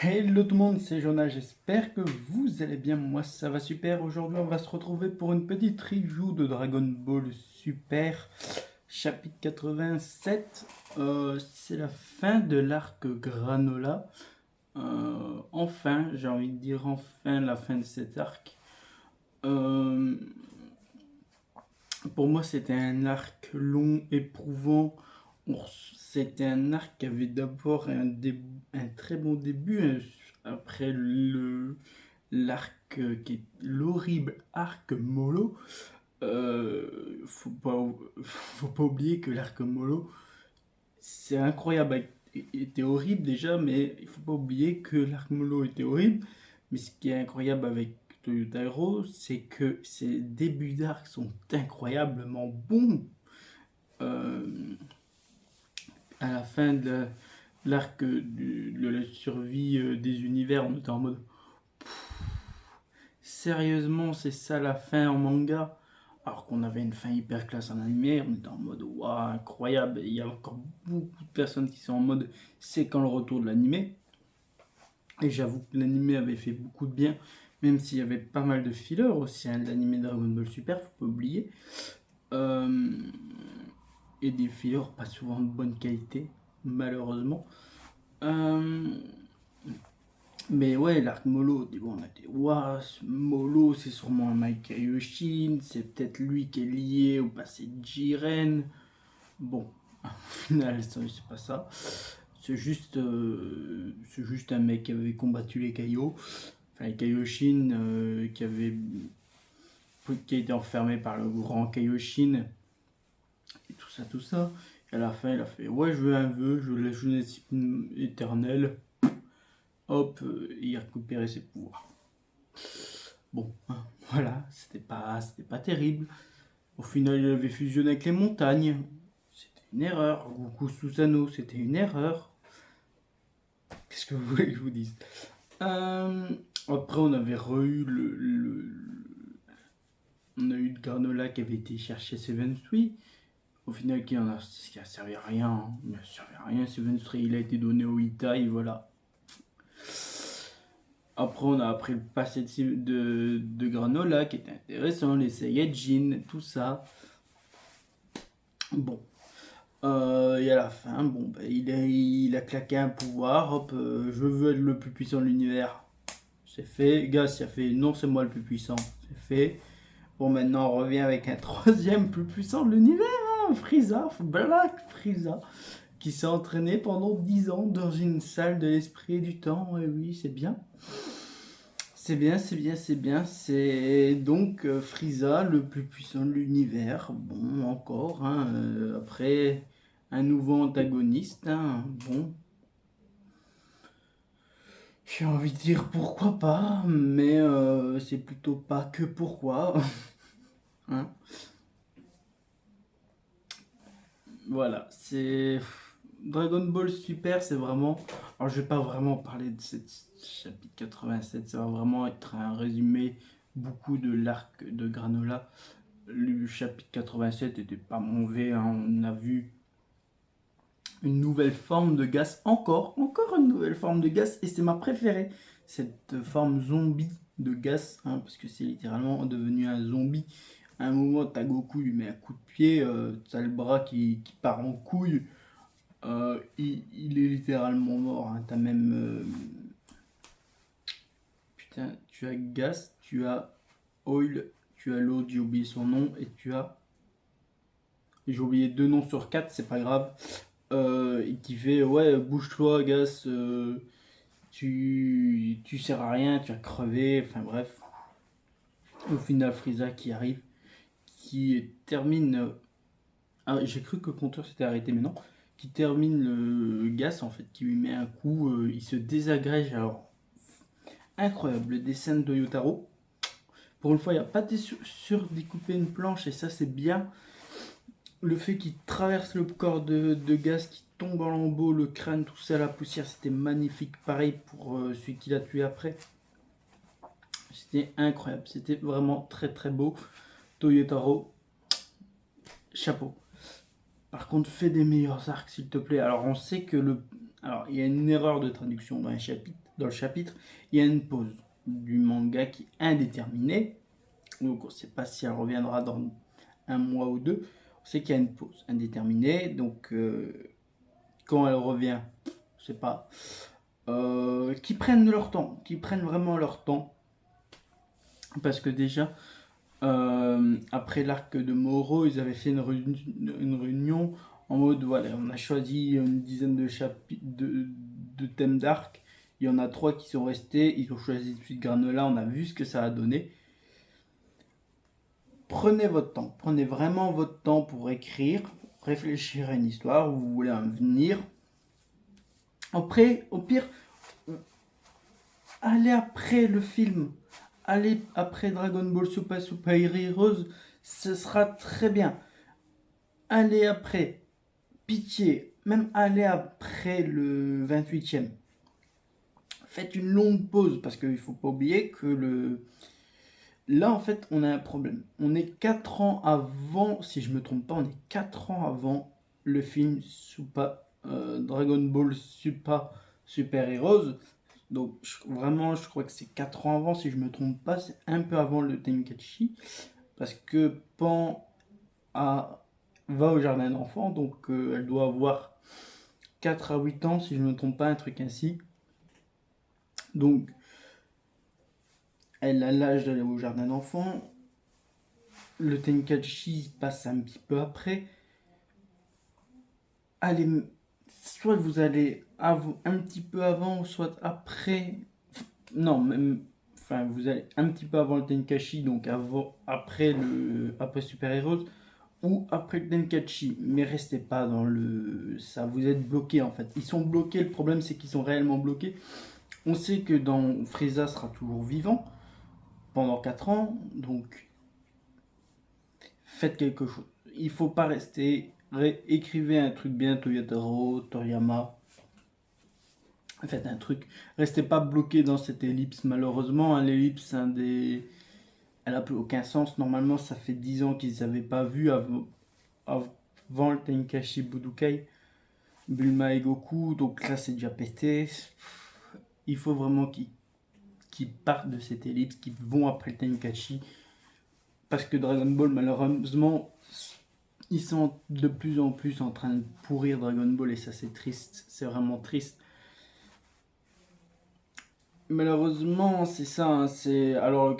Hello tout le monde, c'est Jonah, j'espère que vous allez bien, moi ça va super. Aujourd'hui on va se retrouver pour une petite review de Dragon Ball Super, chapitre 87. C'est la fin de l'arc Granola. Enfin, j'ai envie de dire enfin la fin de cet arc. Euh, pour moi c'était un arc long, éprouvant. C'était un arc qui avait d'abord un très bon début, après l'arc qui est l'horrible arc Molo. Faut pas, faut pas oublier que l'arc Molo, c'est incroyable. Il était horrible déjà, mais il faut pas oublier que l'arc Molo était horrible. Mais ce qui est incroyable avec Toyota Hero, c'est que ses débuts d'arc sont incroyablement bons. Euh, à la fin de l'arc de la survie des univers, on était en mode sérieusement, c'est ça la fin en manga? Alors qu'on avait une fin hyper classe en animé, on était en mode waouh, incroyable. Et il y a encore beaucoup de personnes qui sont en mode c'est quand le retour de l'animé. Et j'avoue que l'animé avait fait beaucoup de bien, même s'il y avait pas mal de fillers aussi. Hein, l'animé Dragon Ball Super, faut pas oublier. Euh, et des fillers pas souvent de bonne qualité, malheureusement. Euh, Mais ouais, l'arc Molo, au début on a dit, waouh, Molo c'est sûrement un Mike Kaioshin, c'est peut-être lui qui est lié au passé de Jiren. Bon, au final, c'est pas ça. C'est juste un mec qui avait combattu les Kaio, enfin les Kaioshin, qui a été enfermé par le grand Kaioshin, et tout ça, tout ça. Et à la fin, il a fait, ouais, je veux un vœu, je veux la jeunesse éternelle. Hop, il a récupéré ses pouvoirs. Bon, hein, voilà, c'était pas terrible. Au final, il avait fusionné avec les montagnes. C'était une erreur. Goku Susanoo, c'était une erreur. Qu'est-ce que vous voulez que je vous dise? Euh, Après, on avait on a eu le Granola qui avait été chercher Seven Sui. Au final, qui a servi à rien. Hein. Il a servi à rien, Seven Sui. Il a été donné au Itai, voilà. Après, on a appris le passé de Granola qui était intéressant, les Saiyajin, tout ça. Bon. Et à la fin, bon, bah, il a claqué un pouvoir. Hop, je veux être le plus puissant de l'univers. C'est fait. Gas, il a fait non, c'est moi le plus puissant. C'est fait. Bon, maintenant, on revient avec un troisième plus puissant de l'univers. Hein, Frieza, Black Frieza, qui s'est entraîné pendant 10 ans dans une salle de l'esprit et du temps. Et oui, c'est bien. C'est bien, c'est bien, c'est bien. C'est donc Frieza, le plus puissant de l'univers. Bon, encore, hein, après un nouveau antagoniste. Hein, bon, j'ai envie de dire pourquoi pas, mais c'est plutôt pas que pourquoi. Hein. Voilà, c'est Dragon Ball Super, c'est vraiment. Alors, je vais pas vraiment parler de cette chapitre 87, ça va vraiment être un résumé beaucoup de l'arc de Granola. Le chapitre 87 était pas mauvais, hein. On a vu une nouvelle forme de gaz, encore une nouvelle forme de gaz, et c'est ma préférée, cette forme zombie de gaz, hein, parce que c'est littéralement devenu un zombie. À un moment, t'as Goku, lui met un coup de pied, t'as le bras qui part en couille, il est littéralement mort. Hein. T'as même. Putain, tu as Gas, tu as Oil, tu as l'autre, j'ai oublié son nom, et tu as. J'ai oublié 2 noms sur 4, c'est pas grave. Et qui fait ouais, bouge-toi, Gas, tu sers à rien, tu as crevé, enfin bref. Au final, Frieza qui arrive, qui termine. Ah, j'ai cru que le compteur s'était arrêté, mais non. Qui termine le Gas en fait, qui lui met un coup, il se désagrège. Alors, incroyable, le dessin de Yotaro. Pour une fois, il n'y a pas découpé une planche, et ça c'est bien. Le fait qu'il traverse le corps de Gas, qui tombe en lambeaux, le crâne, tout ça, la poussière, c'était magnifique. Pareil pour celui qui l'a tué après. C'était incroyable, c'était vraiment très très beau. Toyotaro, chapeau. Par contre, fais des meilleurs arcs s'il te plaît. Alors on sait que Alors, il y a une erreur de traduction dans le chapitre. Il y a une pause du manga qui est indéterminée. Donc, on ne sait pas si elle reviendra dans un mois ou deux. On sait qu'il y a une pause indéterminée. Donc, quand elle revient, je sais pas. Qui prennent leur temps, qui prennent vraiment leur temps. Parce que déjà, après l'arc de Moro, ils avaient fait une réunion en mode voilà, on a choisi une dizaine de thèmes d'arc. Il y en a 3 qui sont restés. Ils ont choisi Suite Granola. On a vu ce que ça a donné. Prenez votre temps. Prenez vraiment votre temps pour écrire, réfléchir à une histoire où vous voulez en venir. Après, au pire, allez après le film. Allez après Dragon Ball Super Heroes. Ce sera très bien. Allez après. Pitié. Même allez après le 28e. Faites une longue pause parce qu'il ne faut pas oublier que là, en fait, on a un problème. On est 4 ans avant, si je me trompe pas, on est 4 ans avant le film Dragon Ball Super Heroes. Donc, vraiment, je crois que c'est 4 ans avant, si je me trompe pas, c'est un peu avant le Tenkaichi. Parce que Pan va au jardin d'enfants, donc elle doit avoir 4 à 8 ans, si je ne me trompe pas, un truc ainsi. Donc, elle a l'âge d'aller au jardin d'enfants. Le Tenkaichi passe un petit peu après. Allez, soit vous allez un petit peu avant, soit après. Non, même. Enfin, vous allez un petit peu avant le Tenkaichi, donc après Super Heroes, ou après le Tenkaichi, mais restez pas dans ça, vous êtes bloqué en fait. Ils sont bloqués, le problème c'est qu'ils sont réellement bloqués. On sait que Frieza sera toujours vivant pendant 4 ans, donc faites quelque chose. Il faut pas rester, écrivez un truc bien, Toyotaro, Toriyama, faites un truc. Restez pas bloqué dans cette ellipse, malheureusement, hein, l'ellipse, elle a plus aucun sens. Normalement, ça fait 10 ans qu'ils n'avaient pas vu avant le Tenkaichi Budokai, Bulma et Goku, donc là c'est déjà pété. Il faut vraiment qu'ils partent de cette ellipse, qu'ils vont après le Tenkaichi, parce que Dragon Ball, malheureusement, ils sont de plus en plus en train de pourrir Dragon Ball, et ça c'est triste, c'est vraiment triste. Malheureusement, c'est ça, hein, alors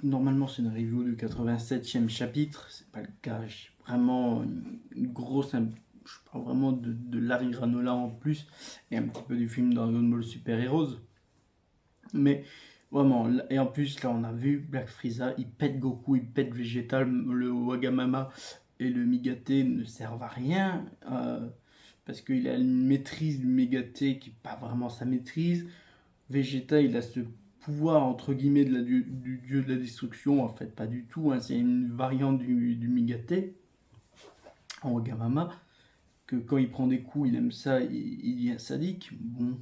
normalement c'est une review du 87e chapitre, c'est pas le cas, j'ai vraiment une grosse, je parle vraiment de Larry Granola en plus, et un petit peu du film Dragon Ball Super Heroes. Mais vraiment, et en plus là on a vu Black Frieza, il pète Goku, il pète Vegeta, le Wagamama et le Migate ne servent à rien, parce qu'il a une maîtrise du Migate qui n'est pas vraiment sa maîtrise. Vegeta, il a ce pouvoir entre guillemets du dieu de la destruction, en fait pas du tout, hein, c'est une variante du Migate en Wagamama, que quand il prend des coups il aime ça, il devient sadique. Bon,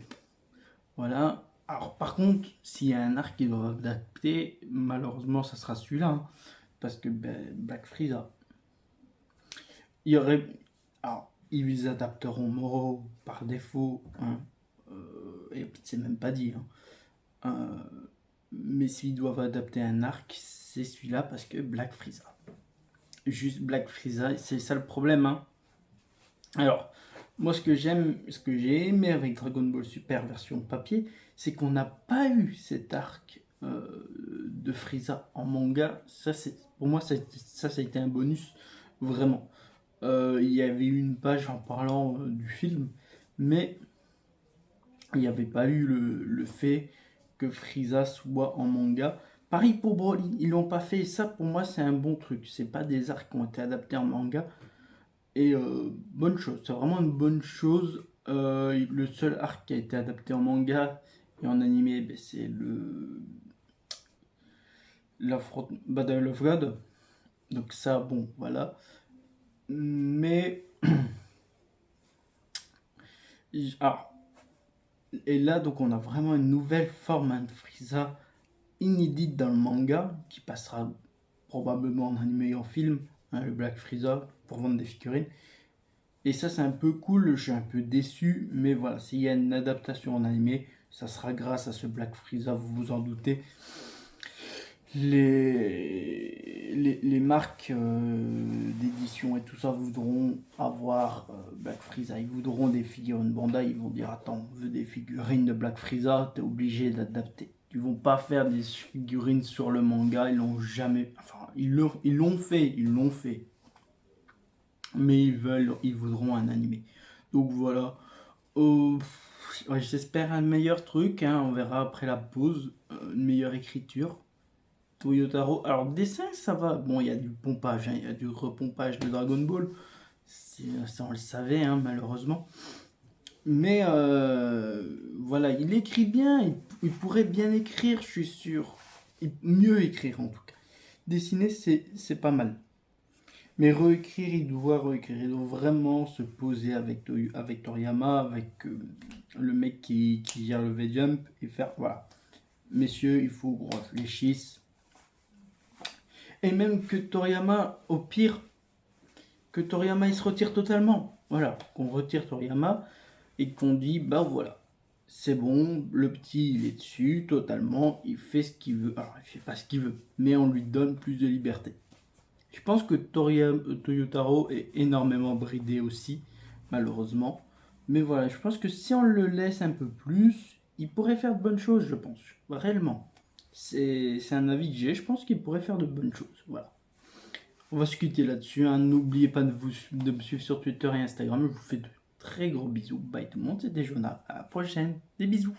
voilà. Alors par contre, s'il y a un arc qui doit adapter, malheureusement ça sera celui-là, hein, parce que Black Frieza, il y aurait, alors ils adapteront Moro par défaut, hein, et c'est même pas dit, hein. Mais s'ils doivent adapter un arc, c'est celui-là, parce que Black Frieza. Juste Black Frieza, c'est ça le problème, hein. Alors, moi ce que j'ai aimé avec Dragon Ball Super version papier, c'est qu'on n'a pas eu cet arc de Frieza en manga. Ça, pour moi, ça a été un bonus, vraiment. Il y avait eu une page en parlant du film, mais il n'y avait pas eu le fait que Frieza soit en manga. Pareil pour Broly, ils l'ont pas fait. Ça, pour moi, c'est un bon truc. C'est pas des arcs qui ont été adaptés en manga. Et bonne chose, c'est vraiment une bonne chose. Le seul arc qui a été adapté en manga et en animé, c'est Battle of God. Donc ça, bon, voilà. Mais alors, et là, donc on a vraiment une nouvelle forme, hein, de Frieza inédite dans le manga, qui passera probablement en animé et en film, hein, le Black Frieza, pour vendre des figurines. Et ça, c'est un peu cool, je suis un peu déçu, mais voilà, s'il y a une adaptation en animé, ça sera grâce à ce Black Frieza, vous vous en doutez. Les marques d'édition et tout ça voudront avoir Black Frieza, ils voudront des figurines Bandai, ils vont dire attends, on veut des figurines de Black Frieza, t'es obligé d'adapter. Ils vont pas faire des figurines sur le manga, ils l'ont jamais, enfin ils l'ont fait, mais ils voudront un animé. Donc voilà. Ouais, j'espère un meilleur truc, hein, on verra après la pause, une meilleure écriture. Toyotaro, alors dessin ça va, bon il y a du pompage, hein, il y a du repompage de Dragon Ball, ça on le savait hein, malheureusement. Mais voilà, il écrit bien, il pourrait bien écrire, je suis sûr. Mieux écrire en tout cas. Dessiner c'est pas mal. Mais réécrire, il doit réécrire. Il doit vraiment se poser avec Toriyama, avec le mec qui gère le V-Jump et faire voilà. Messieurs, il faut qu'on réfléchisse. Et même que Toriyama, au pire, que Toriyama il se retire totalement. Voilà, qu'on retire Toriyama et qu'on dit bah voilà, c'est bon, le petit il est dessus totalement, il fait ce qu'il veut. Alors il fait pas ce qu'il veut, mais on lui donne plus de liberté. Je pense que Toyotaro est énormément bridé aussi, malheureusement. Mais voilà, je pense que si on le laisse un peu plus, il pourrait faire de bonnes choses, je pense. Réellement. C'est un avis que j'ai, je pense qu'il pourrait faire de bonnes choses. Voilà. On va se quitter là-dessus. Hein. N'oubliez pas de me suivre sur Twitter et Instagram. Je vous fais de très gros bisous. Bye tout le monde, c'était Jonah. À la prochaine. Des bisous.